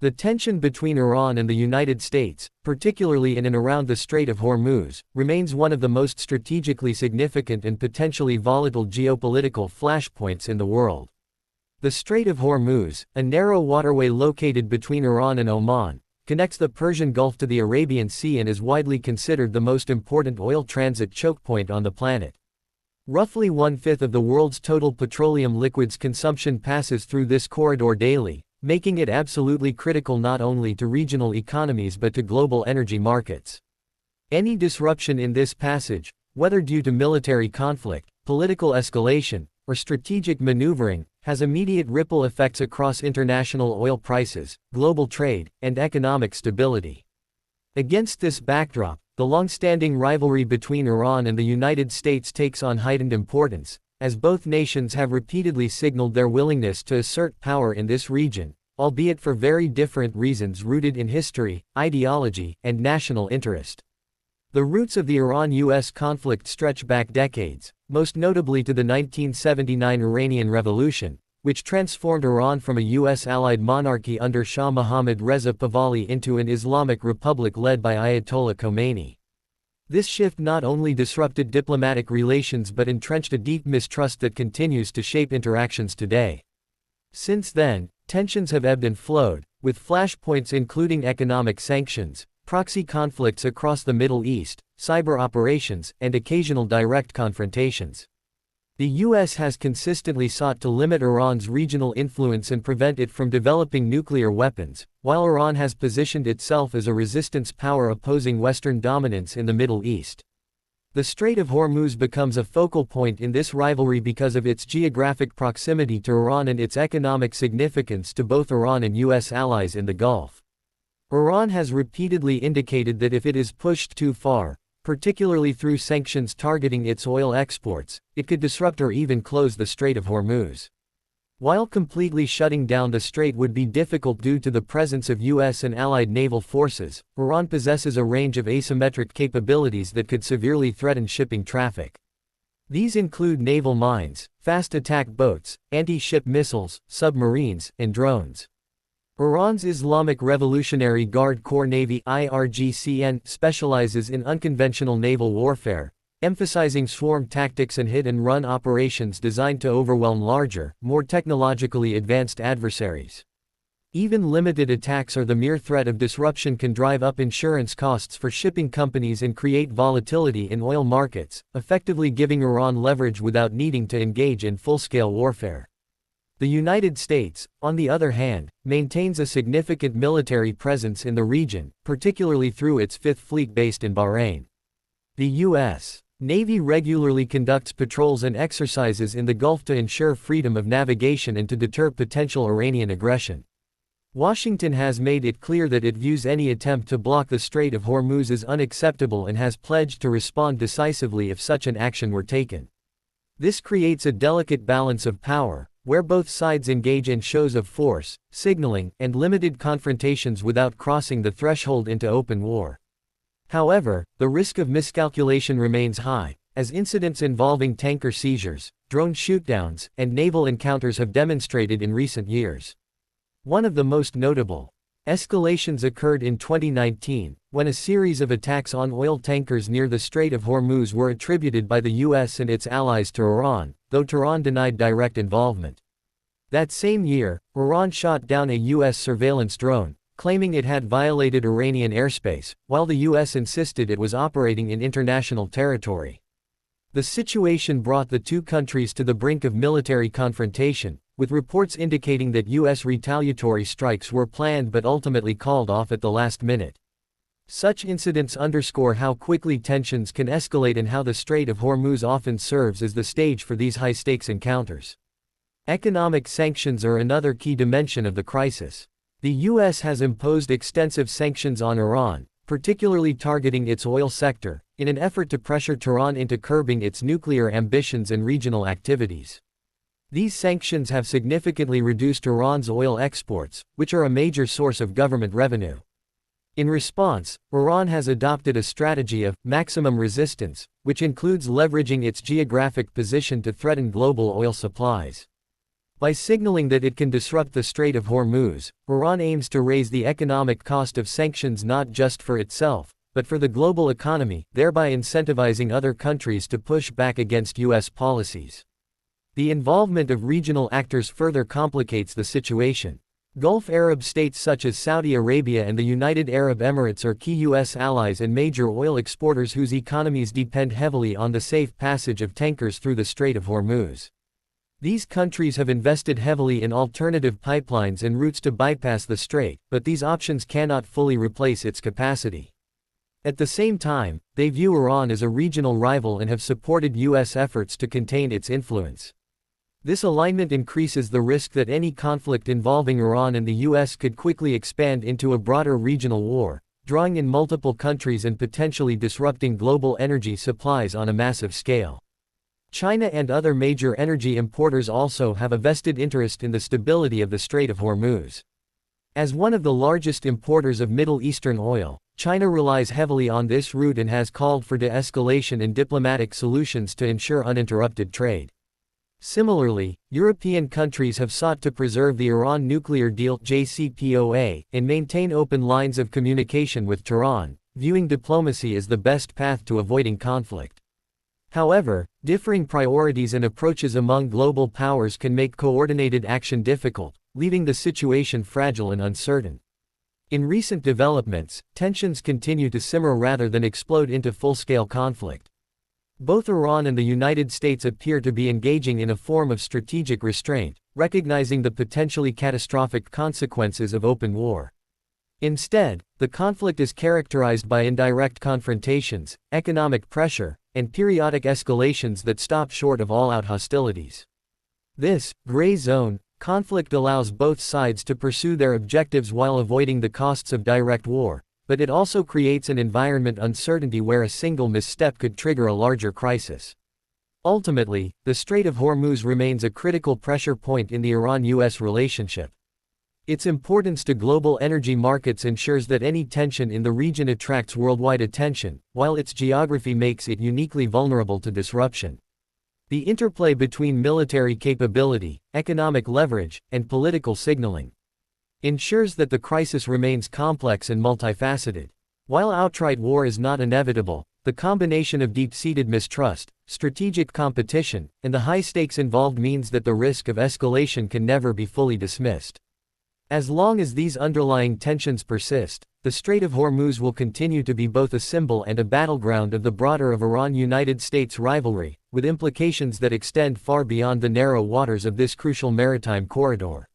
The tension between Iran and the United States, particularly in and around the Strait of Hormuz, remains one of the most strategically significant and potentially volatile geopolitical flashpoints in the world. The Strait of Hormuz, a narrow waterway located between Iran and Oman, connects the Persian Gulf to the Arabian Sea and is widely considered the most important oil transit chokepoint on the planet. Roughly one-fifth of the world's total petroleum liquids consumption passes through this corridor daily, making it absolutely critical not only to regional economies but to global energy markets. Any disruption in this passage, whether due to military conflict, political escalation, or strategic maneuvering, has immediate ripple effects across international oil prices, global trade, and economic stability. Against this backdrop, the long-standing rivalry between Iran and the United States takes on heightened importance, as both nations have repeatedly signaled their willingness to assert power in this region, albeit for very different reasons rooted in history, ideology, and national interest. The roots of the Iran-US conflict stretch back decades, most notably to the 1979 Iranian Revolution, which transformed Iran from a US-allied monarchy under Shah Mohammad Reza Pahlavi into an Islamic republic led by Ayatollah Khomeini. This shift not only disrupted diplomatic relations but entrenched a deep mistrust that continues to shape interactions today. Since then, tensions have ebbed and flowed, with flashpoints including economic sanctions, proxy conflicts across the Middle East, cyber operations, and occasional direct confrontations. The US has consistently sought to limit Iran's regional influence and prevent it from developing nuclear weapons, while Iran has positioned itself as a resistance power opposing Western dominance in the Middle East. The Strait of Hormuz becomes a focal point in this rivalry because of its geographic proximity to Iran and its economic significance to both Iran and US allies in the Gulf. Iran has repeatedly indicated that if it is pushed too far, particularly through sanctions targeting its oil exports, it could disrupt or even close the Strait of Hormuz. While completely shutting down the strait would be difficult due to the presence of US and allied naval forces, Iran possesses a range of asymmetric capabilities that could severely threaten shipping traffic. These include naval mines, fast attack boats, anti-ship missiles, submarines, and drones. Iran's Islamic Revolutionary Guard Corps Navy (IRGCN) specializes in unconventional naval warfare, emphasizing swarm tactics and hit-and-run operations designed to overwhelm larger, more technologically advanced adversaries. Even limited attacks or the mere threat of disruption can drive up insurance costs for shipping companies and create volatility in oil markets, effectively giving Iran leverage without needing to engage in full-scale warfare. The United States, on the other hand, maintains a significant military presence in the region, particularly through its Fifth Fleet based in Bahrain. The U.S. Navy regularly conducts patrols and exercises in the Gulf to ensure freedom of navigation and to deter potential Iranian aggression. Washington has made it clear that it views any attempt to block the Strait of Hormuz as unacceptable and has pledged to respond decisively if such an action were taken. This creates a delicate balance of power, where both sides engage in shows of force, signaling, and limited confrontations without crossing the threshold into open war. However, the risk of miscalculation remains high, as incidents involving tanker seizures, drone shootdowns, and naval encounters have demonstrated in recent years. One of the most notable escalations occurred in 2019, when a series of attacks on oil tankers near the Strait of Hormuz were attributed by the US and its allies to Iran, though Tehran denied direct involvement. That same year, Iran shot down a US surveillance drone, claiming it had violated Iranian airspace, while the US insisted it was operating in international territory. The situation brought the two countries to the brink of military confrontation, with reports indicating that US retaliatory strikes were planned but ultimately called off at the last minute. Such incidents underscore how quickly tensions can escalate and how the Strait of Hormuz often serves as the stage for these high-stakes encounters. Economic sanctions are another key dimension of the crisis. The US has imposed extensive sanctions on Iran, particularly targeting its oil sector, in an effort to pressure Tehran into curbing its nuclear ambitions and regional activities. These sanctions have significantly reduced Iran's oil exports, which are a major source of government revenue. In response, Iran has adopted a strategy of maximum resistance, which includes leveraging its geographic position to threaten global oil supplies. By signaling that it can disrupt the Strait of Hormuz, Iran aims to raise the economic cost of sanctions not just for itself, but for the global economy, thereby incentivizing other countries to push back against U.S. policies. The involvement of regional actors further complicates the situation. Gulf Arab states such as Saudi Arabia and the United Arab Emirates are key U.S. allies and major oil exporters whose economies depend heavily on the safe passage of tankers through the Strait of Hormuz. These countries have invested heavily in alternative pipelines and routes to bypass the strait, but these options cannot fully replace its capacity. At the same time, they view Iran as a regional rival and have supported U.S. efforts to contain its influence. This alignment increases the risk that any conflict involving Iran and the U.S. could quickly expand into a broader regional war, drawing in multiple countries and potentially disrupting global energy supplies on a massive scale. China and other major energy importers also have a vested interest in the stability of the Strait of Hormuz. As one of the largest importers of Middle Eastern oil, China relies heavily on this route and has called for de-escalation and diplomatic solutions to ensure uninterrupted trade. Similarly, European countries have sought to preserve the Iran nuclear deal (JCPOA) and maintain open lines of communication with Tehran, viewing diplomacy as the best path to avoiding conflict. However, differing priorities and approaches among global powers can make coordinated action difficult, leaving the situation fragile and uncertain. In recent developments, tensions continue to simmer rather than explode into full-scale conflict. Both Iran and the United States appear to be engaging in a form of strategic restraint, recognizing the potentially catastrophic consequences of open war. Instead, the conflict is characterized by indirect confrontations, economic pressure, and periodic escalations that stop short of all-out hostilities. This gray zone conflict allows both sides to pursue their objectives while avoiding the costs of direct war, but it also creates an environment uncertainty where a single misstep could trigger a larger crisis. Ultimately, the Strait of Hormuz remains a critical pressure point in the Iran-US relationship. Its importance to global energy markets ensures that any tension in the region attracts worldwide attention, while its geography makes it uniquely vulnerable to disruption. The interplay between military capability, economic leverage, and political signaling ensures that the crisis remains complex and multifaceted. While outright war is not inevitable, the combination of deep-seated mistrust, strategic competition, and the high stakes involved means that the risk of escalation can never be fully dismissed. As long as these underlying tensions persist, the Strait of Hormuz will continue to be both a symbol and a battleground of the broader of Iran-United States rivalry, with implications that extend far beyond the narrow waters of this crucial maritime corridor.